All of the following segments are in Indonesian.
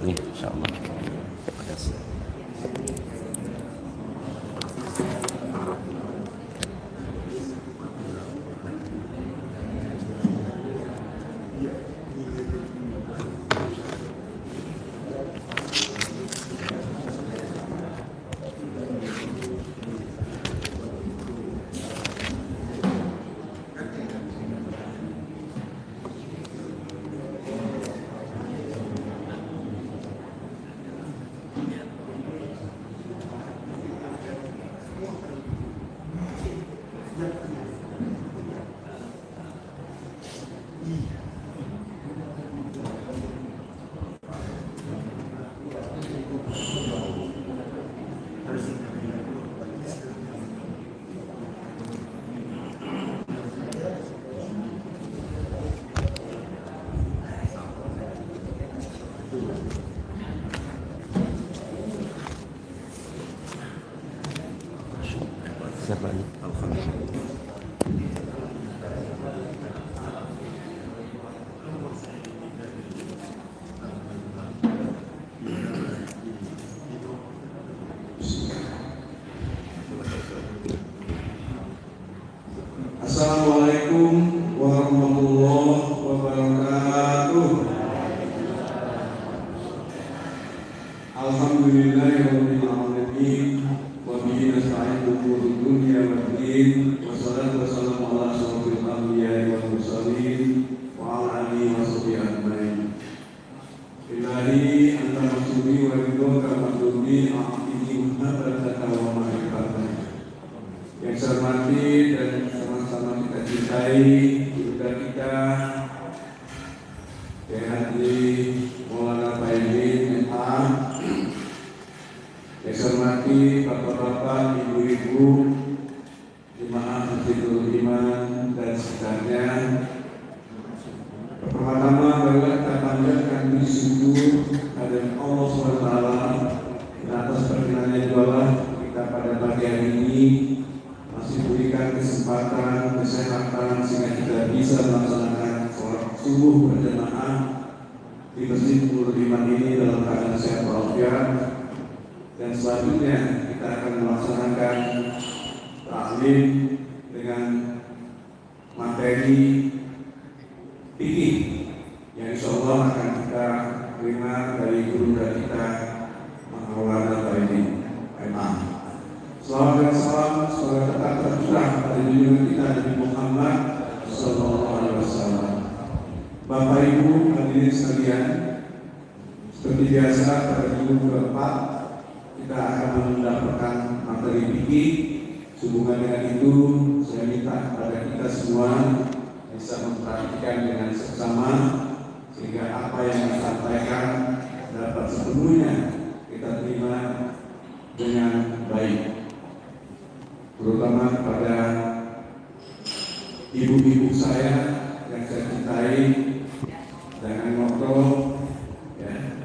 Nih, insyaallah. Siapa nih? Assalamualaikum warahmatullahi wabarakatuh. Alhamdulillahirabbil alamin wa bihi nasta'inu umurud dunya wad din wassalatu wassalamu ala asyrofil anbiya'i wal mursalin wa ala alihi wa sahbihi ajmain. Ilahi anta maksudi wa ridhoka maksudi a'ini muhabbataka wa ma'rifatan. Yang saya hormati dan sama-sama kita cintai juga kita Haji Maulana Faizin MA, yang saya hormati bapak-bapak, ibu-ibu, jemaah Masjidul Iman dan sekitarnya. Pertama-tama marilah kita panjatkan puji syukur kepada Allah SWT atas perkenannya jualan kita pada pagi hari ini, masih berikan kesempatan, kesehatan sehingga kita bisa melaksanakan sholat subuh berjamaah di Masjid Nurul Iman ini dalam keadaan sehat walafiat. Dan selanjutnya kita akan melaksanakan taklim dengan materi fikih yang insya Allah akan kita terima dari guru kita Maulana Faizin MA. Salawat dan salam semoga tetap tercurah pada junjungan kita Nabi Muhammad Sallallahu Alaihi Wasallam. Bapak Ibu hadirin sekalian, seperti biasa pada minggu keempat kita akan mendapatkan materi fikih. Sehubungan dengan itu, saya minta kepada kita semua bisa memperhatikan dengan seksama sehingga apa yang disampaikan dapat sepenuhnya kita terima dengan baik. Terutama kepada ibu-ibu saya yang saya cintai, jangan ngobrol, ya,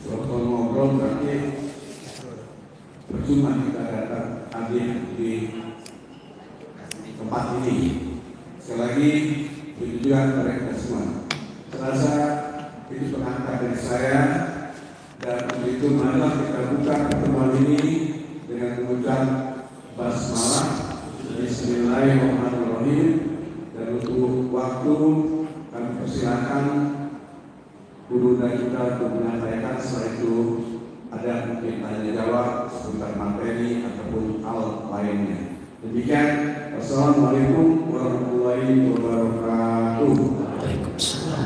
ngobrol berarti percuma kita datang hadir di tempat ini. Sekali lagi, tujuan mereka semua. Serasa itu pengantar dari saya, dan untuk itu marilah kita buka pertemuan ini dengan mengucap basmalah, Bismillahirrahmanirrahim. Dan untuk waktu kami persilakan guru dan kita untuk menyampaikan. Setelah itu ada mungkin tanya jawab seputar materi ataupun hal lainnya. Demikian, wassalamualaikum warahmatullahi wabarakatuh. Waalaikumsalam.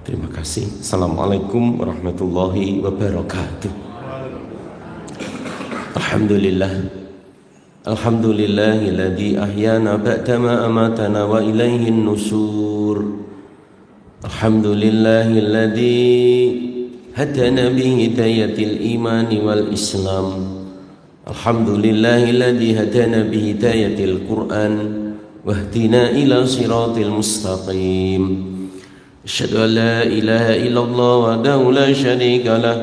Terima kasih. Assalamualaikum warahmatullahi wabarakatuh. Alhamdulillah. Alhamdulillahilladzi ahyana ba'dama amatana wa ilaihin nusur. Alhamdulillahilladzi hadana bi hidayatil imani wal islam Alhamdulillahilladzi hadana bihidayatil Qur'an wahdina ila siratil mustaqim. Asyhadu an la ilaha illallah wahdahu la syarika lah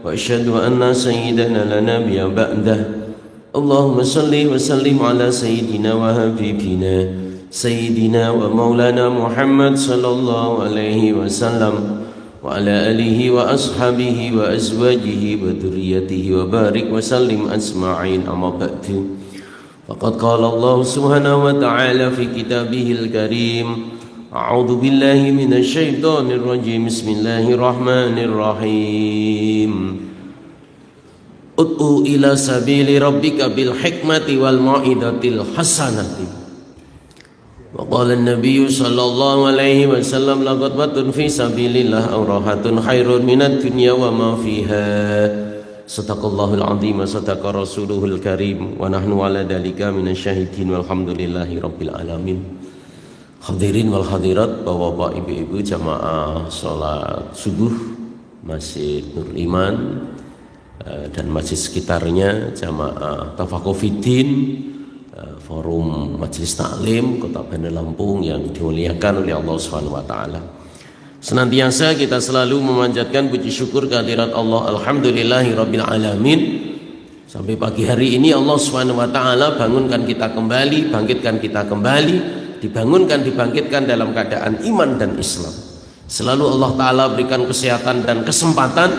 wa asyhadu anna sayyidana la nabiyya ba'dah. Allahumma salli wa sallim ala sayyidina wa habibina sayyidina wa maulana Muhammad sallallahu alaihi wasallam wa ala alihi wa ashabihi wa azwajihi wa dhurriyyatihi wa barik wa sallim asma'in, amma ba'du. Faqad qala Allah subhanahu wa ta'ala fi kitabihil karim, a'udzu billahi minasy syaithanir rajim, bismillahirrahmanirrahim. Ud'u ila sabili rabbika bil hikmati wal mau'izatil hasanati. Wa qala an-nabiy sallallahu alaihi wasallam, laqad batun fi sabilillah awrahatun khairun minad dunya wa ma fiha. Sadaqallahul azim wa sadaqa rasuluhul karim wa nahnu ala dzalika minasyahidin walhamdulillahi rabbil alamin. Hadirin wal hadirat, Bapak Ibu jamaah salat subuh Masjid Nur Iman dan masjid sekitarnya, jamaah Tafakufiddin, forum majelis taklim Kota Bandar Lampung yang dimuliakan oleh Allah Subhanahu wa taala. Senantiasa kita selalu memanjatkan puji syukur kehadirat Allah, alhamdulillahi rabbil alamin. Sampai pagi hari ini Allah Subhanahu wa taala bangunkan kita kembali, bangkitkan kita kembali, dibangkitkan dalam keadaan iman dan Islam. Selalu Allah taala berikan kesehatan dan kesempatan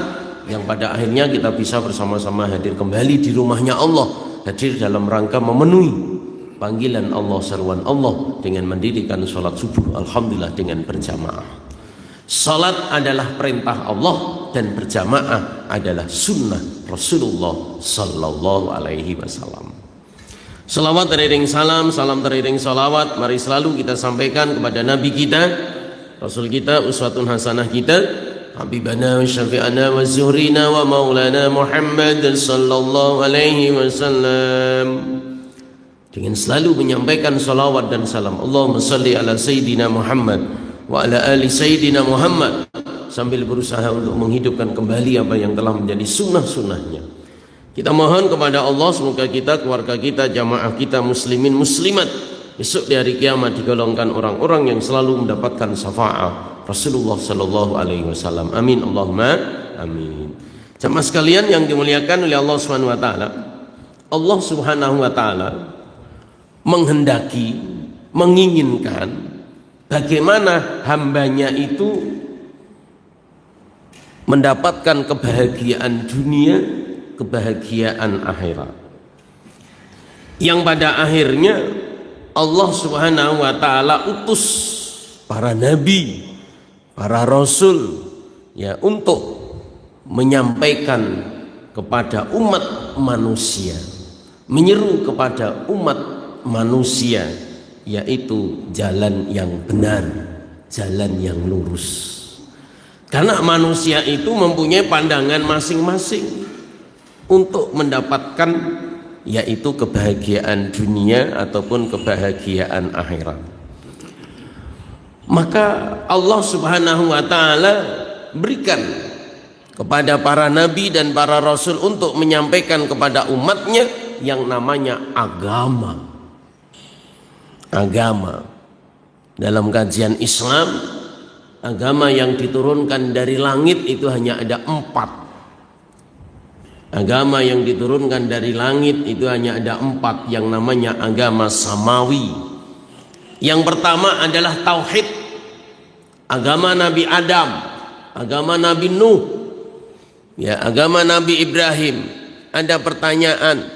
yang pada akhirnya kita bisa bersama-sama hadir kembali di rumahnya Allah, hadir dalam rangka memenuhi panggilan Allah, seruan Allah dengan mendirikan sholat subuh, alhamdulillah dengan berjamaah. Sholat adalah perintah Allah dan berjamaah adalah sunnah Rasulullah sallallahu alaihi wasallam. Salawat teriring salam, salam teriring salawat, mari selalu kita sampaikan kepada Nabi kita, Rasul kita, uswatun hasanah kita, Habibana wa syafi'ana wa zuhrina wa maulana Muhammad sallallahu alaihi wasallam. Dengan selalu menyampaikan salawat dan salam, Allahumma salli ala Sayyidina Muhammad wa ala ali Sayyidina Muhammad, sambil berusaha untuk menghidupkan kembali apa yang telah menjadi sunnah-sunnahnya. Kita mohon kepada Allah semoga kita, keluarga kita, jamaah kita, muslimin muslimat besok di hari kiamat digolongkan orang-orang yang selalu mendapatkan syafaat Rasulullah sallallahu alaihi wasallam. Amin Allahumma amin. Jamaah sekalian yang dimuliakan oleh Allah Subhanahu wa taala, Allah Subhanahu wa taala menghendaki, menginginkan bagaimana hambanya itu mendapatkan kebahagiaan dunia, kebahagiaan akhirat, yang pada akhirnya Allah Subhanahu wa taala utus para nabi, para rasul ya untuk menyampaikan kepada umat manusia, menyeru kepada umat manusia, yaitu jalan yang benar, jalan yang lurus. Karena manusia itu mempunyai pandangan masing-masing untuk mendapatkan yaitu kebahagiaan dunia ataupun kebahagiaan akhirat. Maka Allah Subhanahu wa taala berikan kepada para nabi dan para rasul untuk menyampaikan kepada umatnya yang namanya agama. Agama dalam kajian Islam, agama yang diturunkan dari langit itu hanya ada 4. Agama yang diturunkan dari langit itu hanya ada 4, yang namanya agama samawi. Yang pertama adalah tauhid, agama Nabi Adam, agama Nabi Nuh, ya, agama Nabi Ibrahim. Ada pertanyaan,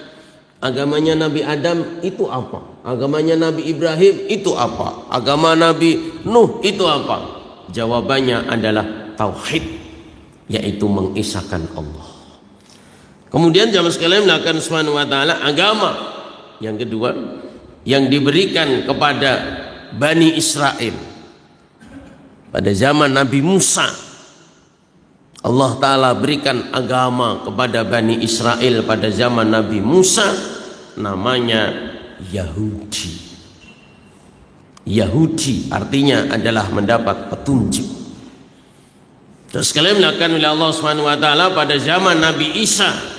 agamanya Nabi Adam itu apa? Agamanya Nabi Ibrahim itu apa? Agama Nabi Nuh itu apa? Jawabannya adalah tauhid, yaitu mengisahkan Allah. Kemudian jamaah sekalian melakukan Subhanahu wa taala agama yang kedua yang diberikan kepada Bani Israel pada zaman Nabi Musa. Allah taala berikan agama kepada Bani Israel pada zaman Nabi Musa, namanya Yahudi. Yahudi artinya adalah mendapat petunjuk. Terus sekalian melakukan oleh Allah Subhanahu wa taala pada zaman Nabi Isa,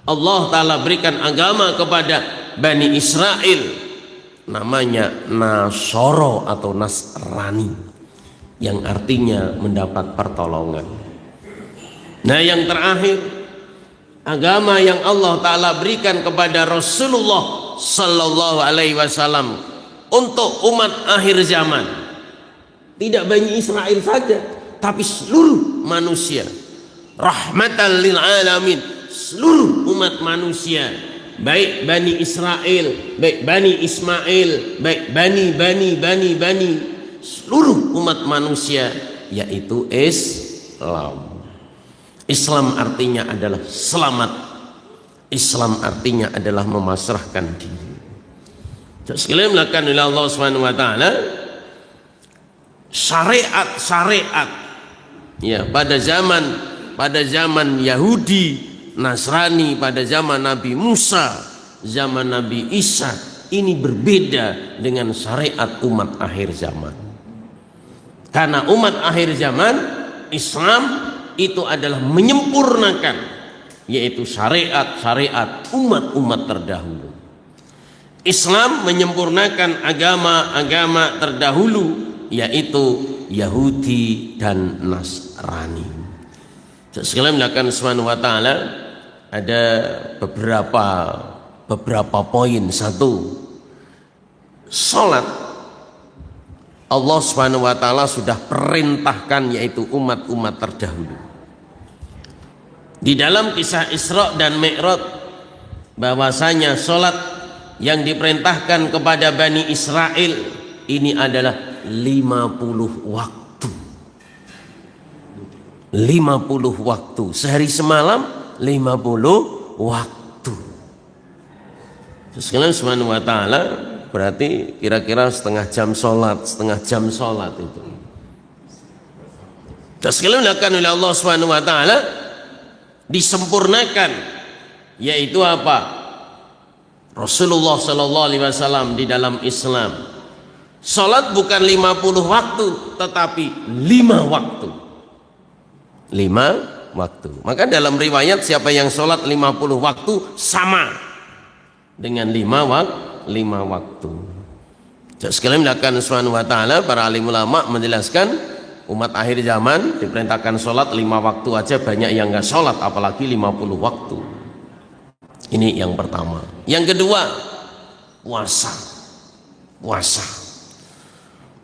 Allah Ta'ala berikan agama kepada Bani Israel, namanya Nasoro atau Nasrani, yang artinya mendapat pertolongan. Nah, yang terakhir, agama yang Allah Ta'ala berikan kepada Rasulullah Sallallahu Alaihi Wasallam untuk umat akhir zaman. Tidak Bani Israel saja, tapi seluruh manusia, rahmatan lil alamin, seluruh umat manusia, baik Bani Israel, baik Bani Ismail, baik Bani, seluruh umat manusia, yaitu Islam. Islam artinya adalah selamat. Islam artinya adalah memasrahkan diri. Sekalian melakukan oleh Allah Subhanahu wa taala syariat ya pada zaman Yahudi, Nasrani, pada zaman Nabi Musa, zaman Nabi Isa, ini berbeda dengan syariat umat akhir zaman. Karena umat akhir zaman, Islam itu adalah menyempurnakan, yaitu syariat umat-umat terdahulu. Islam menyempurnakan agama-agama terdahulu, yaitu Yahudi dan Nasrani. Sekalian melakukan Subhanahu wa taala, ada beberapa poin. Satu, salat Allah Subhanahu wa taala sudah perintahkan, yaitu umat-umat terdahulu. Di dalam kisah Isra dan Mi'raj, bahwasanya salat yang diperintahkan kepada Bani Israel ini adalah 50 waktu. 50 waktu, sehari semalam 50 waktu. Sekalian Subhanahu wa taala, berarti kira-kira setengah jam sholat itu. Sekalian dilakukan oleh Allah Subhanahu wa taala, disempurnakan, yaitu apa? Rasulullah Sallallahu Alaihi Wasallam di dalam Islam, sholat bukan 50 waktu, tetapi 5 waktu. 5 waktu. Maka dalam riwayat, siapa yang sholat 50 waktu sama dengan 5 waktu. Sekalian melakukan Subhanahu wa taala, para alim ulama menjelaskan, umat akhir zaman diperintahkan sholat 5 waktu aja banyak yang nggak sholat, apalagi 50 waktu. Ini yang pertama. Yang kedua, puasa.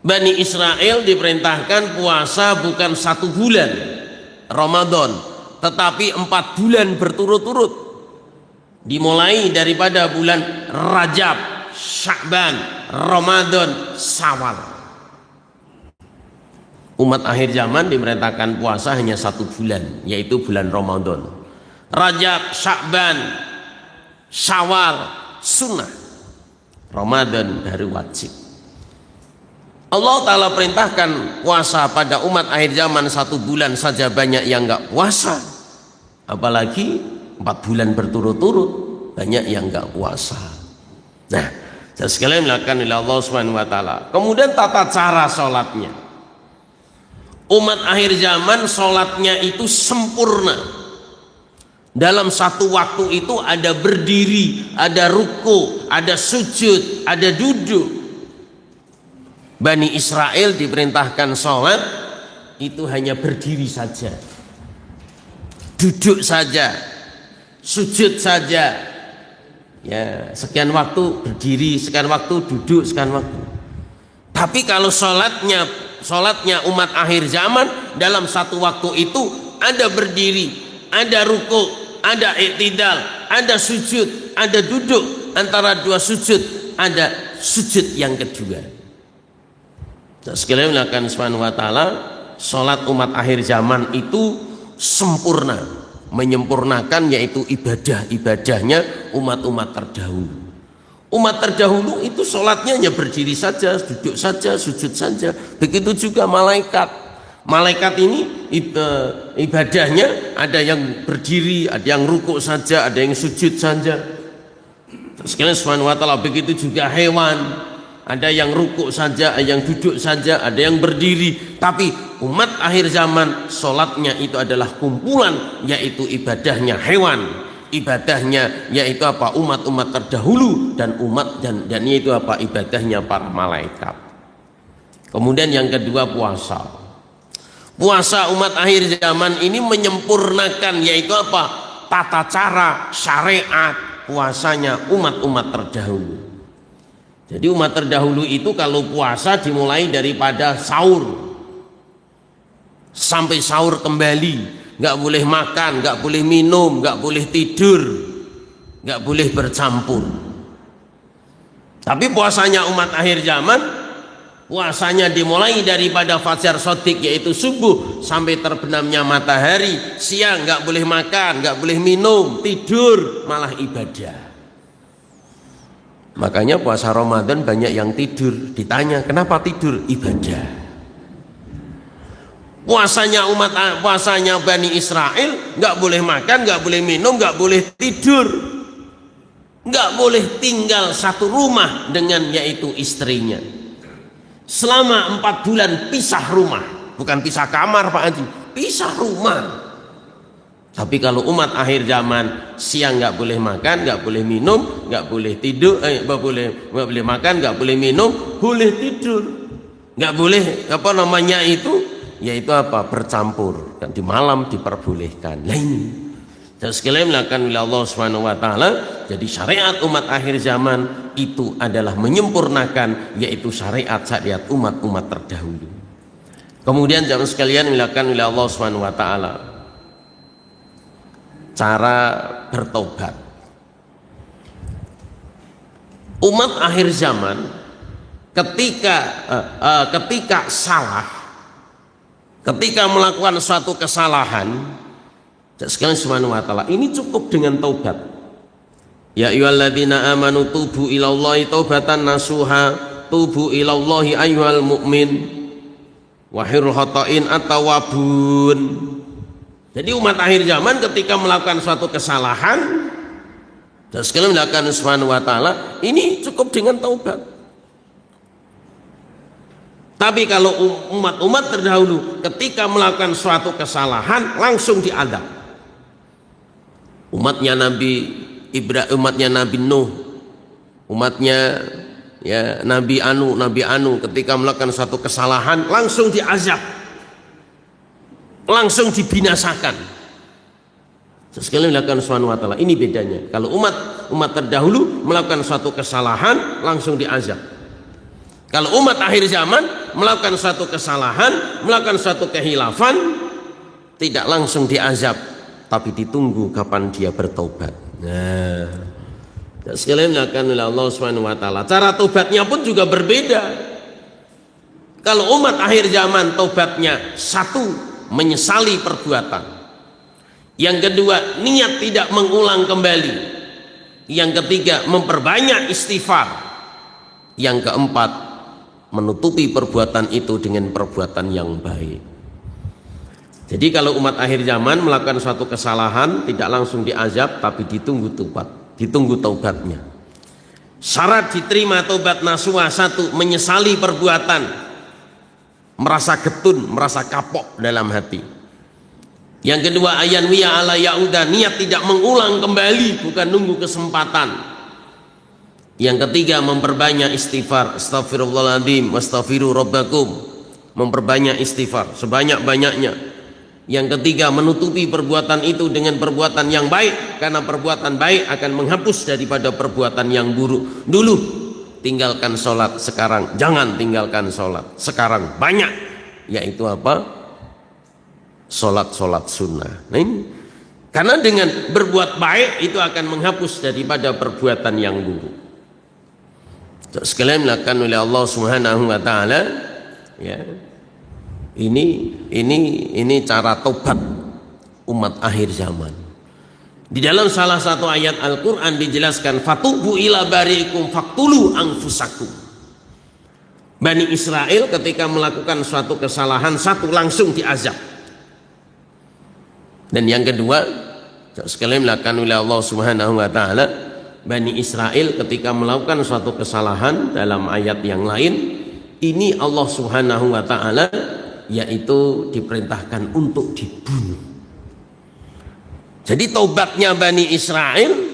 Bani Israel diperintahkan puasa bukan 1 bulan Ramadan, tetapi 4 bulan berturut-turut, dimulai daripada bulan Rajab, Sya'ban, Ramadan, Syawal. Umat akhir zaman diperintahkan puasa hanya 1 bulan, yaitu bulan Ramadan. Rajab, Sya'ban, Syawal sunnah, Ramadan hari wajib. Allah Ta'ala perintahkan puasa pada umat akhir zaman 1 bulan saja banyak yang enggak puasa, apalagi 4 bulan berturut-turut banyak yang enggak puasa. Nah, sekalian melakukan oleh Allah Subhanahu wa taala. Kemudian tata cara sholatnya, umat akhir zaman sholatnya itu sempurna. Dalam 1 waktu itu ada berdiri, ada ruku, ada sujud, ada duduk. Bani Israel diperintahkan sholat itu hanya berdiri saja, duduk saja, sujud saja. Ya, sekian waktu berdiri, sekian waktu duduk, sekian waktu. Tapi kalau sholatnya umat akhir zaman, dalam 1 waktu itu ada berdiri, ada ruku, ada i'tidal, ada sujud, ada duduk, antara 2 sujud ada sujud yang kedua. Sekalian melakukan Subhanahu wa taala, sholat umat akhir zaman itu sempurna, menyempurnakan, yaitu ibadahnya umat-umat terdahulu. Umat terdahulu itu sholatnya hanya berdiri saja, duduk saja, sujud saja. Begitu juga malaikat. Malaikat ini ibadahnya ada yang berdiri, ada yang rukuk saja, ada yang sujud saja. Sekalian Subhanahu wa taala, begitu juga hewan, ada yang rukuk saja, ada yang duduk saja, ada yang berdiri. Tapi umat akhir zaman sholatnya itu adalah kumpulan, yaitu ibadahnya hewan, ibadahnya yaitu apa? Umat-umat terdahulu dan yaitu apa? Ibadahnya para malaikat. Kemudian yang kedua puasa. Puasa umat akhir zaman ini menyempurnakan yaitu apa? Tata cara syariat puasanya umat-umat terdahulu. Jadi umat terdahulu itu kalau puasa dimulai daripada sahur sampai sahur kembali, nggak boleh makan, nggak boleh minum, nggak boleh tidur, nggak boleh bercampur. Tapi puasanya umat akhir zaman, puasanya dimulai daripada fajar shadiq yaitu subuh sampai terbenamnya matahari. Siang nggak boleh makan, nggak boleh minum, tidur, malah ibadah. Makanya puasa Ramadan banyak yang tidur. Ditanya kenapa tidur? Ibadah. Puasanya Bani Israel nggak boleh makan, nggak boleh minum, nggak boleh tidur, nggak boleh tinggal satu rumah dengan yaitu istrinya. Selama 4 bulan pisah rumah, bukan pisah kamar Pak Haji, pisah rumah. Tapi kalau umat akhir zaman siang nggak boleh makan, nggak boleh minum, nggak boleh tidur, nggak boleh makan, nggak boleh minum, boleh tidur, nggak boleh yaitu apa? Bercampur. Dan di malam diperbolehkan. Nah ini terus sekalian melakukan oleh Allah Subhanahu wa taala. Jadi syariat umat akhir zaman itu adalah menyempurnakan yaitu syariat umat-umat terdahulu. Kemudian jamaah sekalian melakukan oleh Allah Subhanahu wa taala cara bertobat. Umat akhir zaman ketika salah, ketika melakukan suatu kesalahan, sekalian Subhanahu wa taala ini cukup dengan taubat. Ya ayyuhalladzina amanu tubu ilallahi taubatan nasuha, tubu ilallahi ayyuhal mu'min wahirul khata'in at-tawwabun. Jadi umat akhir zaman ketika melakukan suatu kesalahan, sekalian melakukan Subhanahu wa taala ini cukup dengan taubat. Tapi kalau umat-umat terdahulu ketika melakukan suatu kesalahan langsung diadab. Umatnya Nabi Ibrahim, umatnya Nabi Nuh, umatnya ya Nabi Anu ketika melakukan suatu kesalahan langsung diazab, langsung dibinasakan. Sekali melakukan Subhanahu wa taala. Ini bedanya. Kalau umat terdahulu melakukan suatu kesalahan langsung diazab. Kalau umat akhir zaman melakukan suatu kesalahan, melakukan suatu kehilafan, tidak langsung diazab, tapi ditunggu kapan dia bertobat. Nah, sekalian melakukan oleh Allah Subhanahu wa taala. Cara tobatnya pun juga berbeda. Kalau umat akhir zaman tobatnya satu, menyesali perbuatan. Yang kedua, niat tidak mengulang kembali. Yang ketiga, memperbanyak istighfar. Yang keempat, menutupi perbuatan itu dengan perbuatan yang baik. Jadi kalau umat akhir zaman melakukan suatu kesalahan tidak langsung diazab tapi ditunggu taubatnya. Syarat diterima taubat nasuha satu, menyesali perbuatan, merasa getun, merasa kapok dalam hati. Yang kedua, ayanwiya ala yauda, niat tidak mengulang kembali, bukan nunggu kesempatan. Yang ketiga, memperbanyak istighfar, astaghfirullahaladzim, wastaghfiru rabbakum, memperbanyak istighfar sebanyak-banyaknya. Yang ketiga, menutupi perbuatan itu dengan perbuatan yang baik, karena perbuatan baik akan menghapus daripada perbuatan yang buruk. Dulu tinggalkan sholat, sekarang jangan tinggalkan sholat, sekarang banyak, yaitu apa? Sholat sunnah. Nah ini karena dengan berbuat baik itu akan menghapus daripada perbuatan yang buruk. Sekalian melakukan oleh Allah Subhanahu wa taala ya. Ini cara tobat umat akhir zaman. Di dalam salah satu ayat Al-Qur'an dijelaskan fatubu ila bariikum faqtulu anfusakum. Bani Israel ketika melakukan suatu kesalahan satu langsung diazab. Dan yang kedua, sekalian melakukan oleh Allah Subhanahu wa taala, Bani Israel ketika melakukan suatu kesalahan dalam ayat yang lain, ini Allah Subhanahu wa taala yaitu diperintahkan untuk dibunuh. Jadi taubatnya Bani Israel,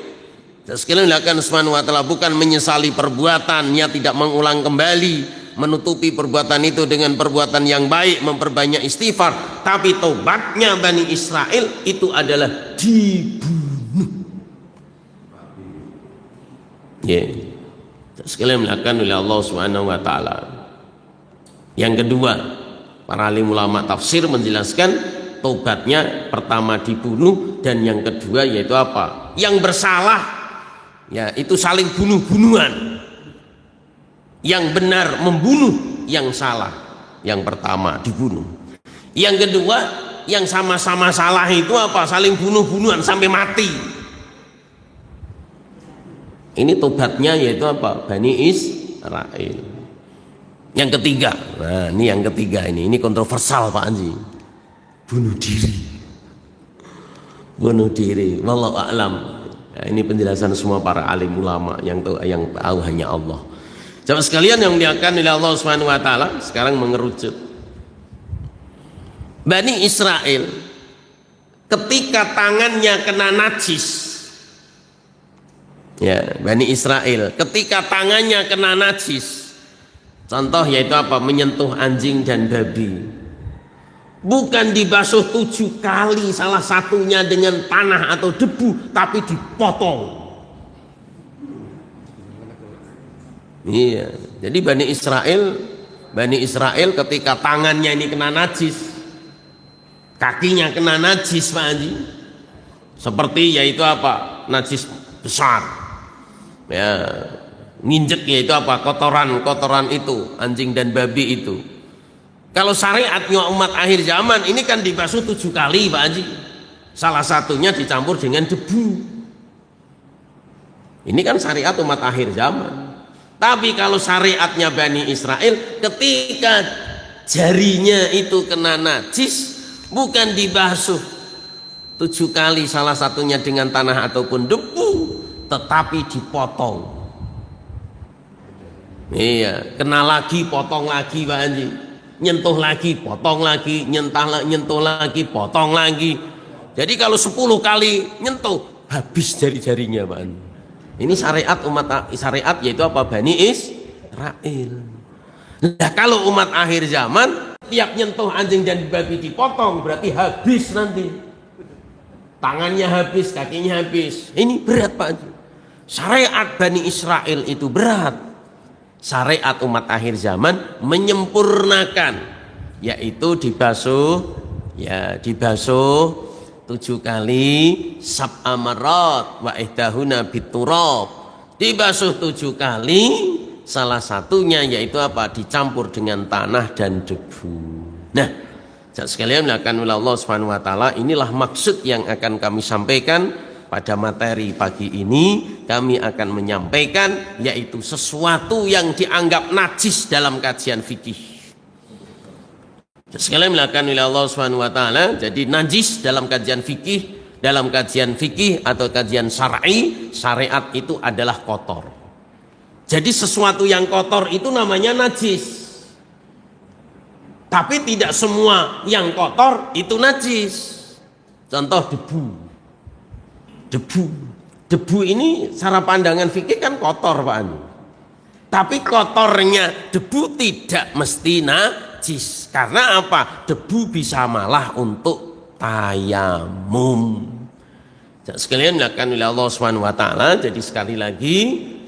sekalian dilakukan Subhanahu wa taala, bukan menyesali perbuatannya, tidak mengulang kembali, menutupi perbuatan itu dengan perbuatan yang baik, memperbanyak istighfar, tapi taubatnya Bani Israel itu adalah dibunuh. Ya, sekalian dilakukan oleh Allah Subhanahu wa taala. Yang kedua, para alim ulama tafsir menjelaskan taubatnya pertama dibunuh, dan yang kedua yaitu apa? Yang bersalah ya itu saling bunuh-bunuhan. Yang benar membunuh yang salah. Yang pertama dibunuh. Yang kedua yang sama-sama salah itu apa? Saling bunuh-bunuhan sampai mati. Ini taubatnya yaitu apa? Bani Israil. Yang ketiga, nah ini yang ketiga, ini kontroversial Pak Anji. Bunuh diri, wallahu a'lam. Nah, ini penjelasan semua para alim ulama, yang tahu hanya Allah. Jamaah sekalian yang dimuliakan oleh Allah Subhanahu wa taala, sekarang mengerucut. Bani Israel ketika tangannya kena najis, ya, Bani Israel ketika tangannya kena najis, contoh yaitu apa? Menyentuh anjing dan babi, bukan dibasuh 7 kali, salah satunya dengan tanah atau debu, tapi dipotong. Iya, jadi Bani Israel ketika tangannya ini kena najis, kakinya kena najis Pak Haji, seperti yaitu apa? Najis besar, ya, nginjek yaitu apa? Kotoran itu, anjing dan babi itu. Kalau syariatnya umat akhir zaman ini kan dibasuh 7 kali Pak Haji, salah satunya dicampur dengan debu. Ini kan syariat umat akhir zaman. Tapi kalau syariatnya Bani Israel, ketika jarinya itu kena najis, bukan dibasuh 7 kali, salah satunya dengan tanah ataupun debu, tetapi dipotong. Iya, kena lagi, potong lagi Pak Haji. Nyentuh lagi, potong lagi, nyentuh lagi, potong lagi. Jadi kalau 10 kali nyentuh, habis jari-jarinya Pak. Ini syariat syariat yaitu apa? Bani Israel. Nah kalau umat akhir zaman, tiap nyentuh anjing dan babi dipotong, berarti habis nanti. Tangannya habis, kakinya habis. Ini berat Pak. Syariat Bani Israel itu berat. Syariat umat akhir zaman menyempurnakan, yaitu dibasuh 7 kali, sab'a marat wa ihdahuna biturab, dibasuh 7 kali, salah satunya yaitu apa? Dicampur dengan tanah dan debu. Nah, sekalian dimuliakan oleh Allah Subhanahu wa taala, inilah maksud yang akan kami sampaikan pada materi pagi ini. Kami akan menyampaikan yaitu sesuatu yang dianggap najis dalam kajian fikih. Sekalian dimuliakan oleh Allah Subhanahu wa taala, jadi najis dalam kajian fikih atau kajian syar'i, syariat itu adalah kotor. Jadi sesuatu yang kotor itu namanya najis. Tapi tidak semua yang kotor itu najis. Contoh debu ini secara pandangan fikih kan kotor Pak Anu. Tapi kotornya debu tidak mesti najis. Karena apa? Debu bisa malah untuk tayamum. Sekalian dilakukan oleh Allah Subhanahu wa taala. Jadi sekali lagi,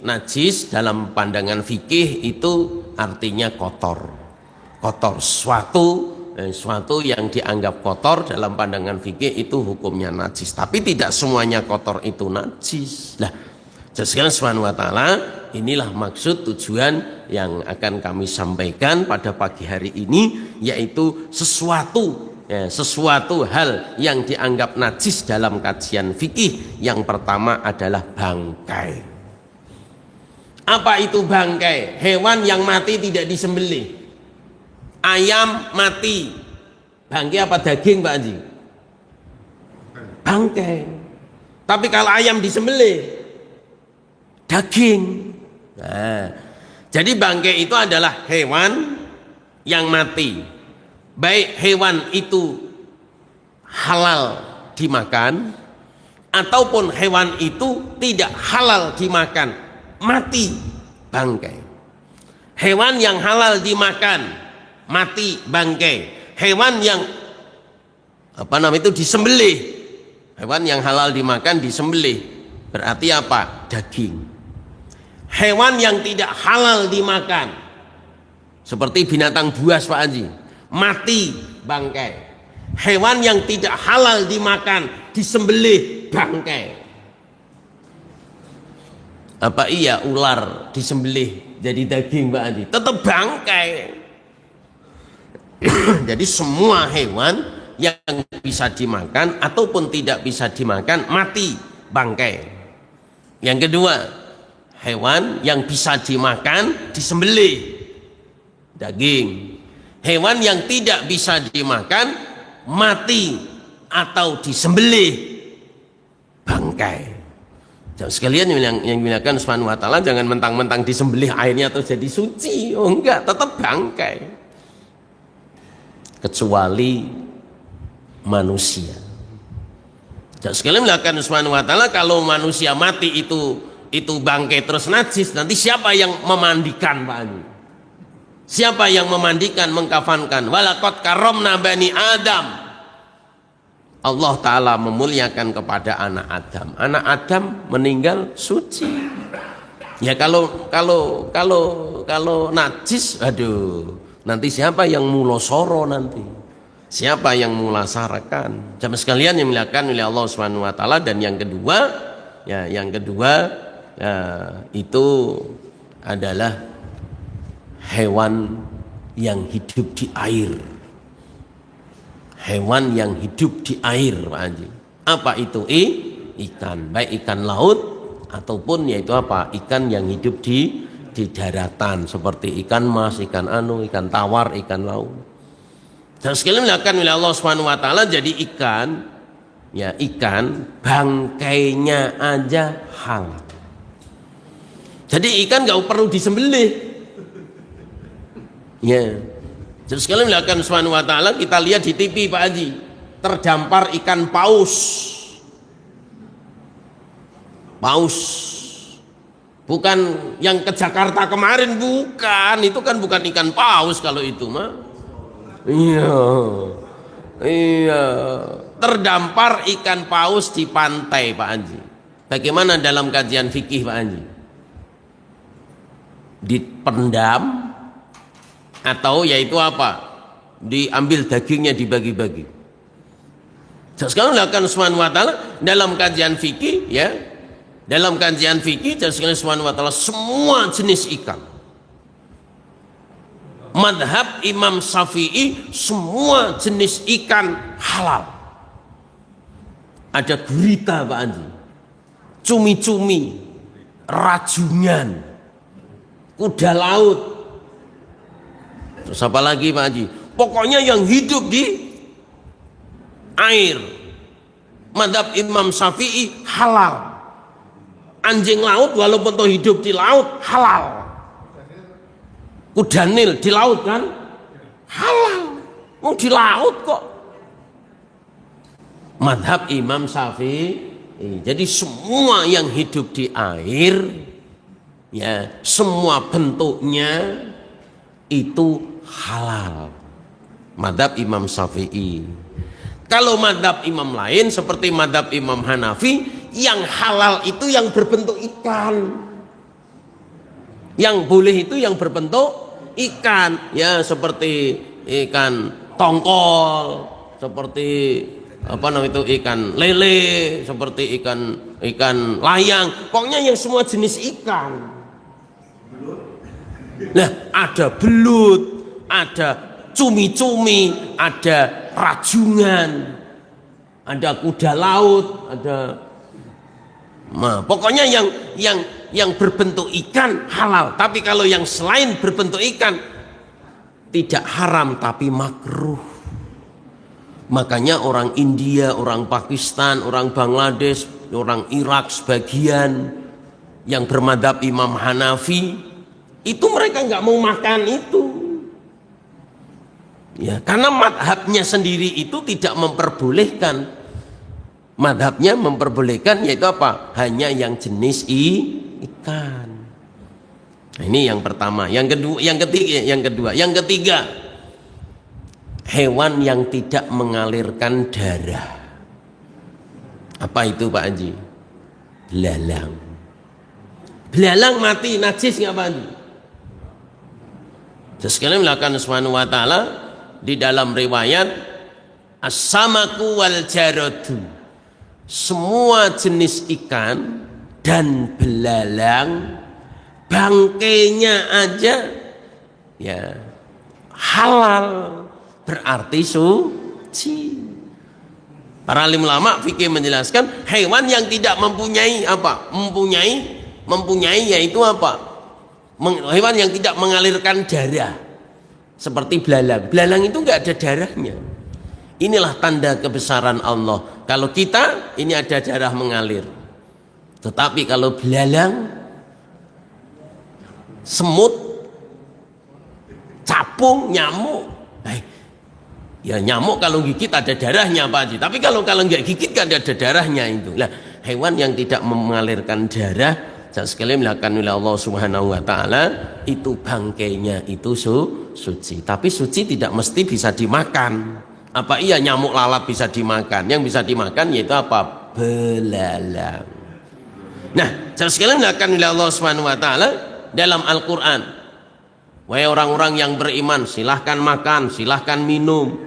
najis dalam pandangan fikih itu artinya kotor. Kotor suatu yang dianggap kotor dalam pandangan fikih itu hukumnya najis. Tapi tidak semuanya kotor itu najis. Nah, sekalian Subhanahu wa taala, inilah maksud tujuan yang akan kami sampaikan pada pagi hari ini, yaitu sesuatu hal yang dianggap najis dalam kajian fikih. Yang pertama adalah bangkai. Apa itu bangkai? Hewan yang mati tidak disembelih. Ayam mati, bangkai apa daging Pak Haji? Bangkai. Tapi kalau ayam disembelih, daging. Nah, jadi bangkai itu adalah hewan yang mati. Baik hewan itu halal dimakan ataupun hewan itu tidak halal dimakan, mati, bangkai. Hewan yang halal dimakan, mati, bangkai. Hewan yang disembelih. Hewan yang halal dimakan disembelih. Berarti apa? Daging. Hewan yang tidak halal dimakan, seperti binatang buas Pak Haji, mati, bangkai. Hewan yang tidak halal dimakan disembelih, bangkai. Apa iya ular disembelih jadi daging Pak Haji? Tetap bangkai. Jadi semua hewan yang bisa dimakan ataupun tidak bisa dimakan, mati, bangkai. Yang kedua, hewan yang bisa dimakan disembelih, daging. Hewan yang tidak bisa dimakan, mati atau disembelih, bangkai. Jangan sekalian yang dimuliakan Subhanahu wa taala, jangan mentang-mentang disembelih airnya atau jadi suci. Oh enggak, tetap bangkai. Kecuali manusia. Jangan sekalian dimuliakan Subhanahu wa taala, kalau manusia mati itu bangkai terus najis, nanti siapa yang memandikan Pak Haji? Siapa yang memandikan, mengkafankan? Walaqad karramna bani Adam. Allah Ta'ala memuliakan kepada anak Adam. Anak Adam meninggal suci. Ya kalau najis, aduh, nanti siapa yang mulosoro nanti? Siapa yang mulasarakan? Jamaah sekalian yang dimuliakan oleh Allah Subhanahu wa taala. Dan yang kedua, itu adalah hewan yang hidup di air. Hewan yang hidup di air Pak Haji. Apa itu? Ikan, baik ikan laut ataupun yaitu apa? Ikan yang hidup di daratan, seperti ikan mas, ikan ikan tawar, ikan laut. Dan sekalian dilakukan oleh Allah Subhanahu wa taala, jadi ikan bangkainya aja halal. Jadi ikan nggak perlu disembelih. Ya, jadi sekalian dilakukan Subhanahu wa taala, kita lihat di TV Pak Haji, terdampar ikan paus. Paus. Bukan yang ke Jakarta kemarin, bukan. Itu kan bukan ikan paus kalau itu mah. Iya. Terdampar ikan paus di pantai Pak Haji. Bagaimana dalam kajian fikih Pak Haji? Dipendam atau yaitu apa? Diambil dagingnya, dibagi-bagi. Sekarang dilakukan Subhanahu wa taala dalam kajian fikih, ya. Dalam kajian fikih sekarang Subhanahu wa taala semua jenis ikan. Madhab Imam Syafi'i semua jenis ikan halal. Ada gurita Pak Andi, cumi-cumi, rajungan, kuda laut. Terus apa lagi Pak Haji? Pokoknya yang hidup di air. Madhab Imam Syafi'i halal. Anjing laut walaupun toh hidup di laut halal. Kuda Nil di laut kan halal. Mau di laut kok. Madhab Imam Syafi'i. Jadi semua yang hidup di air, ya semua bentuknya itu halal. Madhab Imam Syafi'i. Kalau madhab imam lain seperti madhab Imam Hanafi, yang halal itu yang berbentuk ikan. Yang boleh itu yang berbentuk ikan, ya seperti ikan tongkol, seperti apa namanya itu ikan lele, seperti ikan layang, pokoknya yang semua jenis ikan. Nah, ada belut, ada cumi-cumi, ada rajungan, ada kuda laut, ada, nah, pokoknya yang berbentuk ikan halal. Tapi kalau yang selain berbentuk ikan tidak haram tapi makruh. Makanya orang India, orang Pakistan, orang Bangladesh, orang Irak sebagian yang bermadhab Imam Hanafi itu mereka nggak mau makan itu. Ya, karena madhabnya sendiri itu tidak memperbolehkan Madhabnya memperbolehkan yaitu apa? Hanya yang jenis ikan. Nah, ini yang pertama. Yang ketiga, hewan yang tidak mengalirkan darah. Apa itu Pak Haji? Belalang. Belalang mati najis nggak Pak Haji? Sekalian melakukan subhanahu wa ta'ala di dalam riwayat as-samaku wal jaradu, semua jenis ikan dan belalang bangkainya aja ya halal, berarti suci. Para alim ulama fikih menjelaskan hewan yang tidak mempunyai apa? Mempunyai yaitu apa? Hewan yang tidak mengalirkan darah seperti belalang. Belalang itu nggak ada darahnya. Inilah tanda kebesaran Allah. Kalau kita ini ada darah mengalir. Tetapi kalau belalang, semut, capung, nyamuk, ya nyamuk kalau gigit ada darahnya Pak Haji. Tapi kalau nggak gigit kan ada darahnya itu. Nah, hewan yang tidak mengalirkan darah sekali melakukan oleh Allah Subhanahu wa ta'ala itu bangkainya itu suci. Tapi suci tidak mesti bisa dimakan. Apa iya nyamuk lalat bisa dimakan? Yang bisa dimakan yaitu apa? Belalang. Nah, sekali melakukan oleh Allah Subhanahu wa ta'ala dalam Al-Quran, wahai orang-orang yang beriman, silahkan makan, silahkan minum,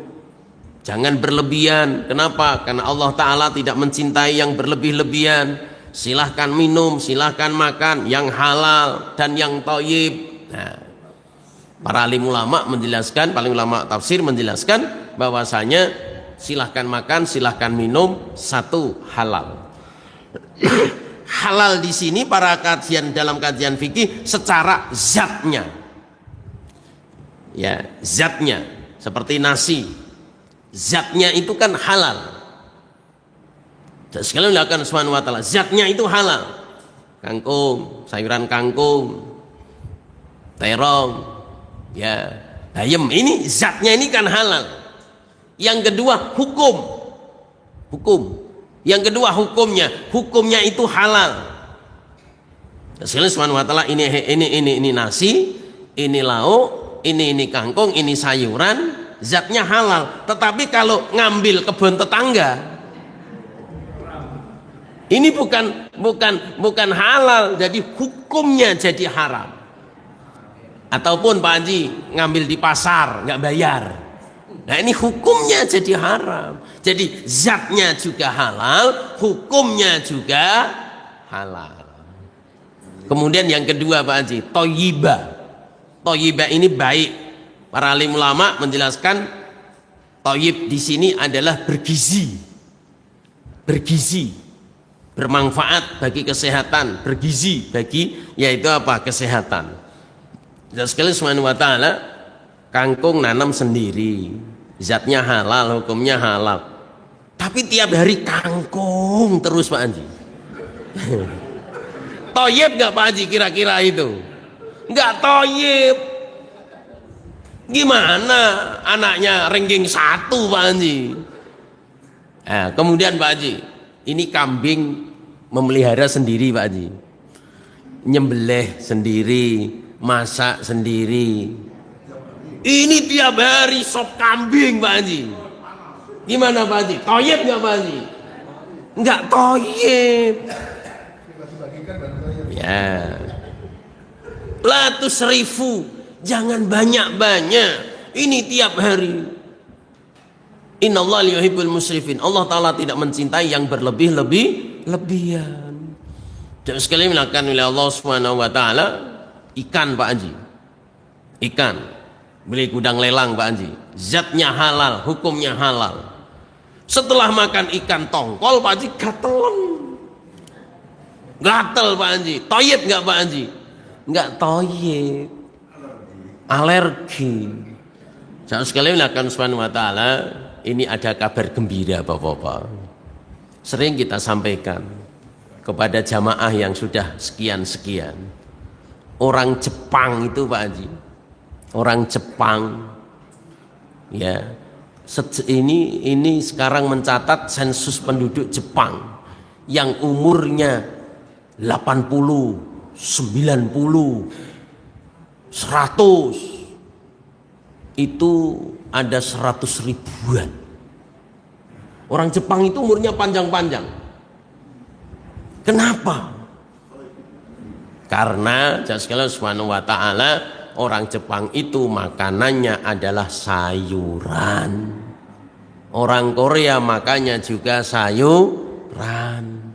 jangan berlebihan. Kenapa? Karena Allah Ta'ala tidak mencintai yang berlebih-lebihan. Silahkan minum, silahkan makan yang halal dan yang thayyib. Nah, para alim ulama menjelaskan, paling ulama tafsir menjelaskan bahwasanya silahkan makan, silahkan minum, satu halal. Halal di sini para kajian dalam kajian fikih secara zatnya, ya zatnya seperti nasi, zatnya itu kan halal. Sekalian melakukan subhanahu wa ta'ala zatnya itu halal. Kangkung, sayuran kangkung, terong, ya bayam, ini zatnya ini kan halal. Yang kedua hukum. Yang kedua hukumnya itu halal. Sekalian subhanahu wa ta'ala ini nasi, ini lauk, ini kangkung, ini sayuran, zatnya halal. Tetapi kalau ngambil kebun tetangga, ini bukan halal, jadi hukumnya jadi haram. Ataupun Pak Haji ngambil di pasar nggak bayar, nah ini hukumnya jadi haram. Jadi zatnya juga halal, hukumnya juga halal. Kemudian yang kedua Pak Haji, thayyibah ini baik. Para alim ulama menjelaskan thayyib di sini adalah bergizi, bermanfaat bagi kesehatan, bergizi bagi yaitu apa? Kesehatan. Dan sekali subhanahu wa ta'ala kangkung nanam sendiri, zatnya halal, hukumnya halal. Tapi tiap hari kangkung terus Pak Haji. Thayyib nggak Pak Haji kira-kira itu? Nggak thayyib. Gimana anaknya ranking 1 Pak Haji? Nah, kemudian Pak Haji, ini kambing memelihara sendiri Pak Haji, nyembelih sendiri, masak sendiri. Ini tiap hari sop kambing Pak Haji. Gimana Pak Haji? Thayyib nggak Pak Haji? Nggak thayyib. Ya. La tusrifu, jangan banyak-banyak. Ini tiap hari. Innallaha yuhibbul musrifin. Allah Ta'ala tidak mencintai yang berlebih-lebihan. Dan sekali melakukan oleh Allah Subhanahu wa ta'ala ikan Pak Haji. Ikan. Beli gudang lelang Pak Haji. Zatnya halal, hukumnya halal. Setelah makan ikan tongkol Pak Haji gatelan. Gatel Pak Haji. Thayyib enggak Pak Haji? Enggak thayyib. Alergi. Sekali melakukan Subhanahu wa ta'ala, ini ada kabar gembira Bapak-bapak. Sering kita sampaikan kepada jamaah yang sudah sekian-sekian. Orang Jepang itu Pak Haji, orang Jepang ya Ini sekarang mencatat sensus penduduk Jepang yang umurnya 80, 90, 100, itu ada 100 ribuan. Orang Jepang itu umurnya panjang-panjang. Kenapa? Karena Allah Subhanahu wa ta'ala, orang Jepang itu makanannya adalah sayuran. Orang Korea makannya juga sayuran.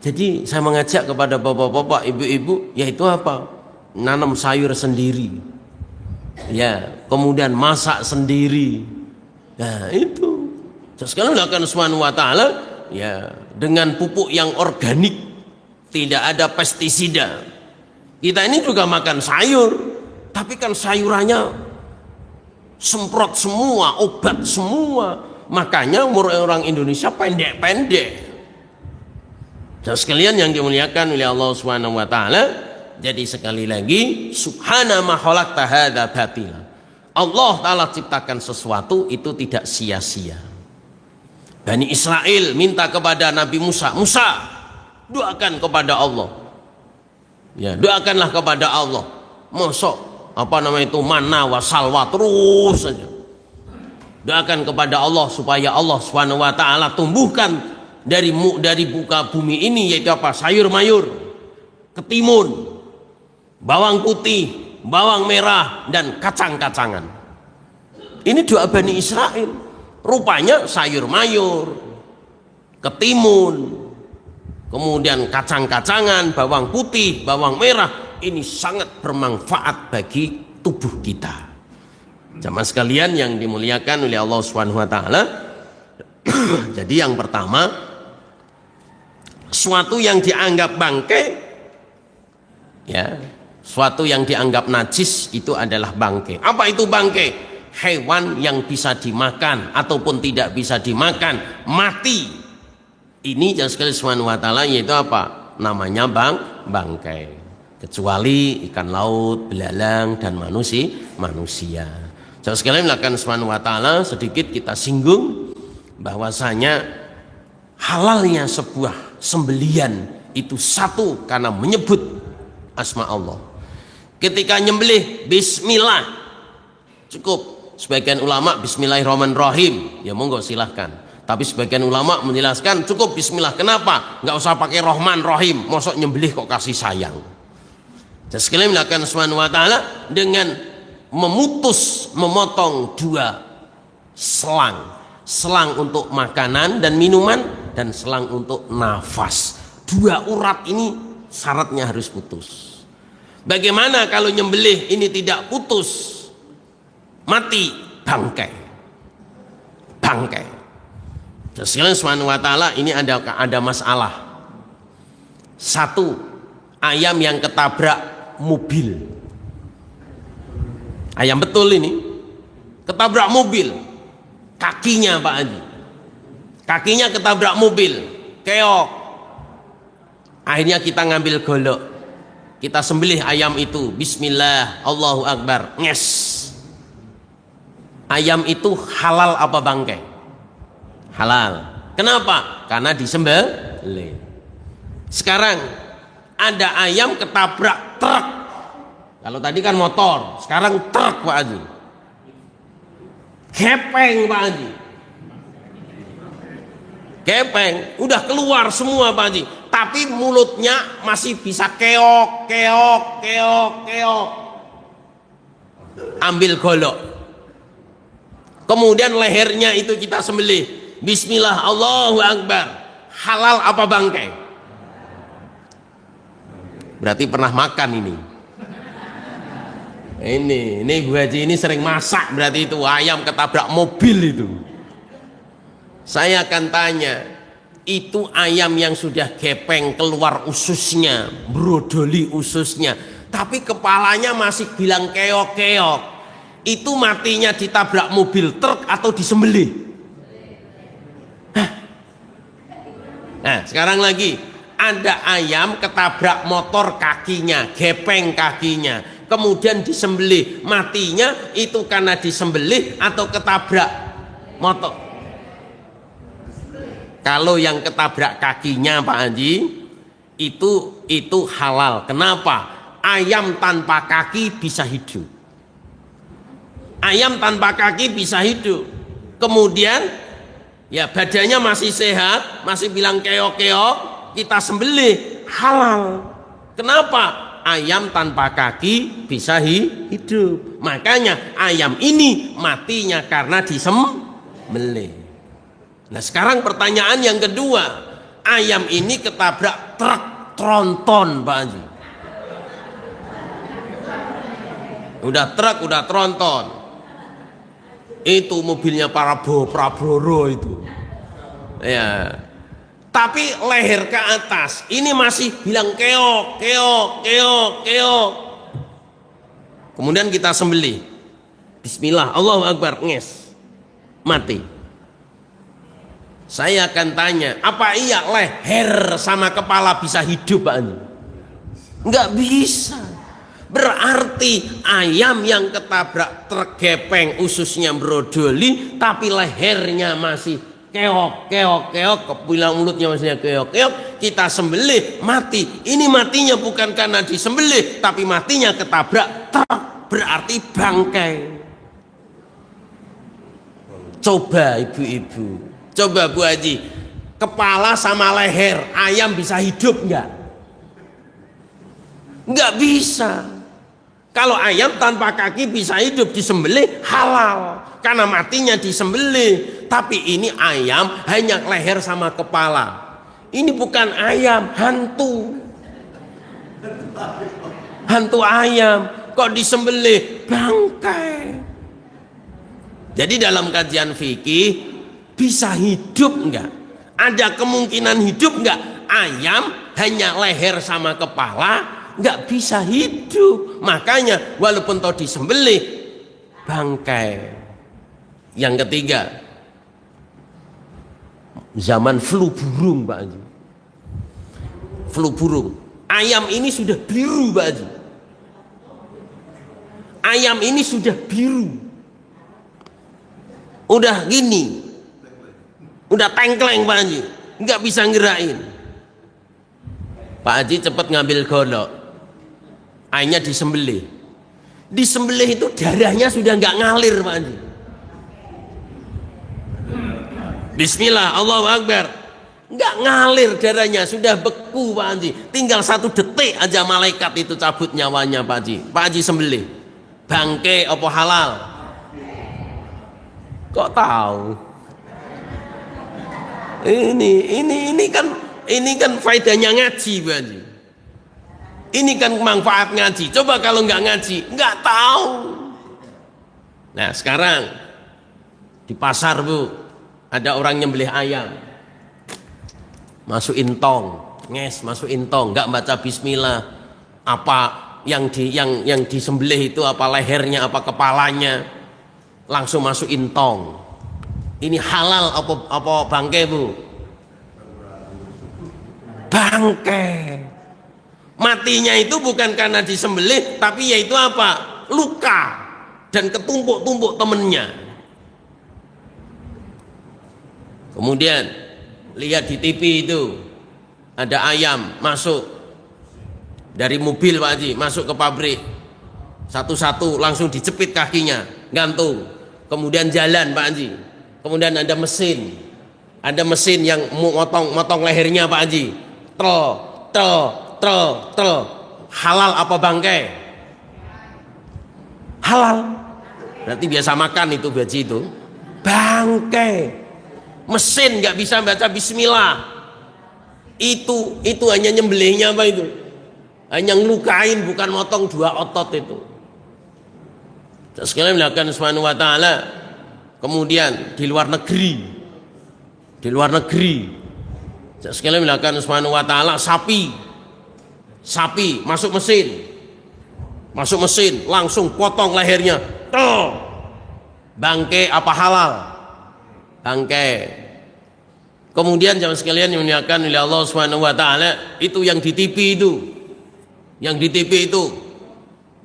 Jadi saya mengajak kepada bapak-bapak, ibu-ibu, yaitu apa? Nanam sayur sendiri. Ya, kemudian masak sendiri. Nah, itu. Sekali Allah Subhanahu wa ta'ala, ya, dengan pupuk yang organik, tidak ada pestisida. Kita ini juga makan sayur, tapi kan sayurannya semprot semua, obat semua. Makanya umur orang Indonesia pendek-pendek. Dan sekalian yang dimuliakan oleh Allah Subhanahu wa ta'ala, jadi sekali lagi, subhana ma khalaqta hadza batila. Allah Ta'ala ciptakan sesuatu itu tidak sia-sia. Bani Israel minta kepada Nabi Musa, Musa, doakan kepada Allah. Ya, doakanlah kepada Allah. Mosok itu mana wa salwa terus saja. Doakan kepada Allah supaya Allah Subhanahu wa ta'ala tumbuhkan dari buka bumi ini, yaitu apa? Sayur mayur, ketimun, bawang putih, bawang merah, dan kacang-kacangan. Ini doa Bani Israel. Rupanya sayur mayur, ketimun, kemudian kacang-kacangan, bawang putih, bawang merah, ini sangat bermanfaat bagi tubuh kita. Jamaah sekalian yang dimuliakan oleh Allah Subhanahu wa ta'ala. Jadi yang pertama, suatu yang dianggap bangkai, ya, suatu yang dianggap najis itu adalah bangkai. Apa itu bangkai? Hewan yang bisa dimakan ataupun tidak bisa dimakan, mati. Ini yang sekali Subhanahu wa ta'ala, yaitu apa? Namanya bangkai. Kecuali ikan laut, belalang, dan manusia. Jadi sekalian melakukan Subhanahu wa ta'ala, sedikit kita singgung bahwasanya halalnya sebuah sembelian itu satu karena menyebut asma Allah. Ketika nyembelih bismillah cukup. Sebagian ulama bismillahirrahmanirrahim, ya monggo silahkan. Tapi sebagian ulama menjelaskan cukup bismillah. Kenapa? Nggak usah pakai rahman rahim. Mosok nyembelih kok kasih sayang. Dan sekalian melakukan Subhanahu wa ta'ala dengan memotong dua selang untuk makanan dan minuman, dan selang untuk nafas. Dua urat ini syaratnya harus putus. Bagaimana kalau nyembelih ini tidak putus? Mati, bangkai. Sekalian Subhanahu wa ta'ala, ini ada masalah. Satu, ayam yang ketabrak mobil. Ayam betul ini ketabrak mobil. Kakinya Pak Haji, kakinya ketabrak mobil, keok. Akhirnya kita ngambil golok, kita sembelih ayam itu, bismillah, Allahu akbar, nges. Ayam itu halal apa bangkai? Halal. Kenapa? Karena disembelih. Sekarang ada ayam ketabrak truk. Kalau tadi kan motor, sekarang truk Pak Haji. Gepeng Pak Haji. Gepeng, udah keluar semua Pak Haji. Tapi mulutnya masih bisa keok. Ambil golok. Kemudian lehernya itu kita sembelih. Bismillah, Allahu akbar. Halal apa bangkai? Berarti pernah makan ini. Ini Bu Haji ini sering masak, berarti itu ayam ketabrak mobil itu. Saya akan tanya, itu ayam yang sudah gepeng, keluar ususnya, brodoli ususnya, tapi kepalanya masih bilang keok. Itu matinya ditabrak mobil truk atau disembelih? Nah, sekarang lagi ada ayam ketabrak motor kakinya, gepeng kakinya, kemudian disembelih. Matinya itu karena disembelih atau ketabrak? Motor. Kalau yang ketabrak kakinya Pak Haji itu halal. Kenapa? Ayam tanpa kaki bisa hidup. Ayam tanpa kaki bisa hidup. Kemudian ya badannya masih sehat, masih bilang keok-keok, kita sembelih, halal. Kenapa? Ayam tanpa kaki bisa hidup. Makanya ayam ini matinya karena disembelih. Nah sekarang pertanyaan yang kedua, ayam ini ketabrak truk tronton Pak Haji. Udah truk, udah tronton. Itu mobilnya Prabowo itu. Ya. Tapi leher ke atas, ini masih bilang keok, keok, keok, keok. Kemudian kita sembelih. Bismillah, Allahu Akbar, nges. Mati. Saya akan tanya, apa iya leher sama kepala bisa hidup Pak Anu? Enggak bisa. Berarti ayam yang ketabrak truk gepeng ususnya brodoli tapi lehernya masih keok, keok, keok, kepilang mulutnya masih keok, keok, kita sembelih, mati. Ini matinya bukan karena disembelih tapi matinya ketabrak truk, berarti bangkai. Coba ibu-ibu, coba Bu Haji, kepala sama leher ayam bisa hidup enggak? Enggak bisa. Kalau ayam tanpa kaki bisa hidup, disembelih halal karena matinya disembelih. Tapi ini ayam hanya leher sama kepala. Ini bukan ayam, hantu. Hantu ayam kok disembelih, bangkai. Jadi dalam kajian fikih bisa hidup enggak? Ada kemungkinan hidup enggak? Ayam hanya leher sama kepala nggak bisa hidup, makanya walaupun toh disembelih bangkai. Yang ketiga, zaman flu burung Pak Haji. Flu burung, ayam ini sudah biru Pak Haji. Ayam ini sudah biru, udah gini, udah tengkleng Pak Haji, nggak bisa ngerain. Pak Haji cepat ngambil golok, ayamnya disembelih. Disembelih itu darahnya sudah nggak ngalir Pak Haji. Bismillah, Allahu Akbar, nggak ngalir darahnya, sudah beku Pak Haji. Tinggal 1 detik aja malaikat itu cabut nyawanya Pak Haji. Pak Haji sembelih, bangke apa halal? Kok tahu? Ini kan faedahnya ngaji Pak Haji. Ini kan manfaat ngaji. Coba kalau nggak ngaji, nggak tahu. Nah sekarang di pasar Bu, ada orang nyembelih ayam, masukin tong, nges, masukin tong, nggak baca bismillah. Apa yang disembelih itu, apa lehernya, apa kepalanya, langsung masukin tong. Ini halal apa bangke Bu? Bangke. Matinya itu bukan karena disembelih, tapi yaitu apa? Luka dan ketumpuk-tumpuk temennya. Kemudian lihat di TV itu ada ayam masuk dari mobil Pak Haji, masuk ke pabrik, satu-satu langsung dijepit kakinya, gantung. Kemudian jalan Pak Haji. Kemudian ada mesin yang motong lehernya Pak Haji. Trel, halal apa bangkai? Halal. Berarti biasa makan itu baji itu. Bangkai. Mesin nggak bisa baca bismillah. Itu hanya nyembelihnya apa itu? Hanya ngelukain, bukan motong 2 otot itu. Sekalian melakukan subhanahu wa ta'ala. Kemudian di luar negeri. Sekalian melakukan subhanahu wa ta'ala, sapi masuk mesin langsung potong lehernya, bangke apa halal? Bangke. Kemudian jamaah sekalian yang dimuliakan oleh Allah Subhanahu wa taala, itu yang di TV itu,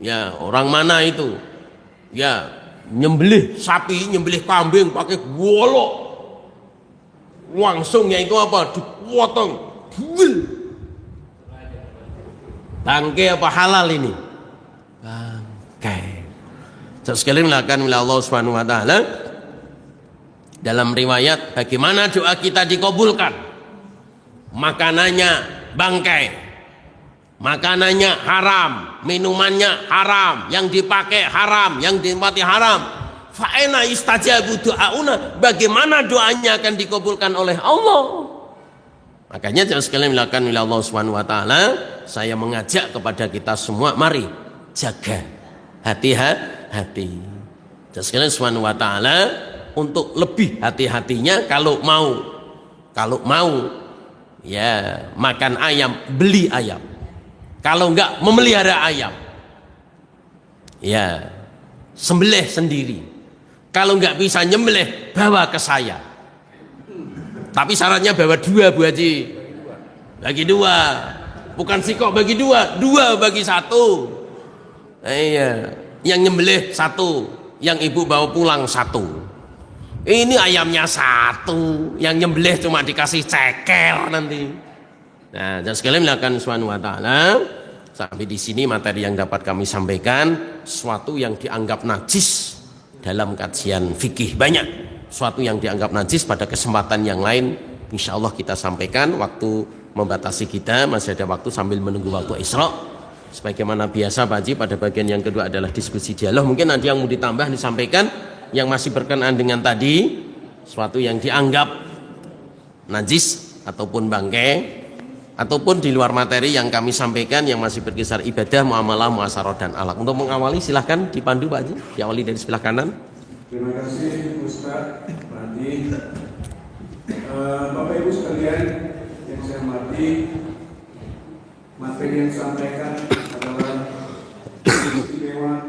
ya orang mana itu, ya nyembelih sapi, nyembelih kambing pakai golok, langsung ya itu apa, dipotong, bangkai apa halal ini? Bangkai. Sekali melakukan oleh Allah Subhanahu wa taala. Dalam riwayat bagaimana doa kita dikabulkan? Makanannya bangkai. Makanannya haram, minumannya haram, yang dipakai haram, yang ditempati haram. Fa aina istajabu du'auna? Bagaimana doanya akan dikabulkan oleh Allah? Makanya jangan sekalian melakukan oleh Allah Subhanahu wa taala, saya mengajak kepada kita semua, mari jaga hati-hati. Jangan sekalian Subhanahu wa taala untuk lebih hati-hatinya kalau mau ya makan ayam, beli ayam. Kalau enggak memelihara ayam, ya sembelih sendiri. Kalau enggak bisa nyembelih, bawa ke saya. Tapi syaratnya bawa 2 Bu Haji. Bagi 2. Bukan sikok bagi 2, 2 bagi 1. Iya, yang nyembelih 1, yang ibu bawa pulang 1. Ini ayamnya 1, yang nyembelih cuma dikasih ceker nanti. Nah, dan sekalian melakukan Subhanahu wa taala. Sampai di sini materi yang dapat kami sampaikan, sesuatu yang dianggap najis dalam kajian fikih banyak. Sesuatu yang dianggap najis pada kesempatan yang lain insya Allah kita sampaikan. Waktu membatasi kita, masih ada waktu sambil menunggu waktu Isra. Sebagaimana biasa Pak Haji, pada bagian yang kedua adalah diskusi dialog. Mungkin nanti yang mau ditambah disampaikan, yang masih berkenaan dengan tadi, sesuatu yang dianggap najis ataupun bangkai, ataupun di luar materi yang kami sampaikan yang masih berkisar ibadah, muamalah, muasyarah dan akhlak. Untuk mengawali silahkan dipandu Pak Haji, diawali dari sebelah kanan. Terima kasih Ustaz Pandi. Bapak Ibu sekalian yang saya hormati, materi yang disampaikan adalah istimewa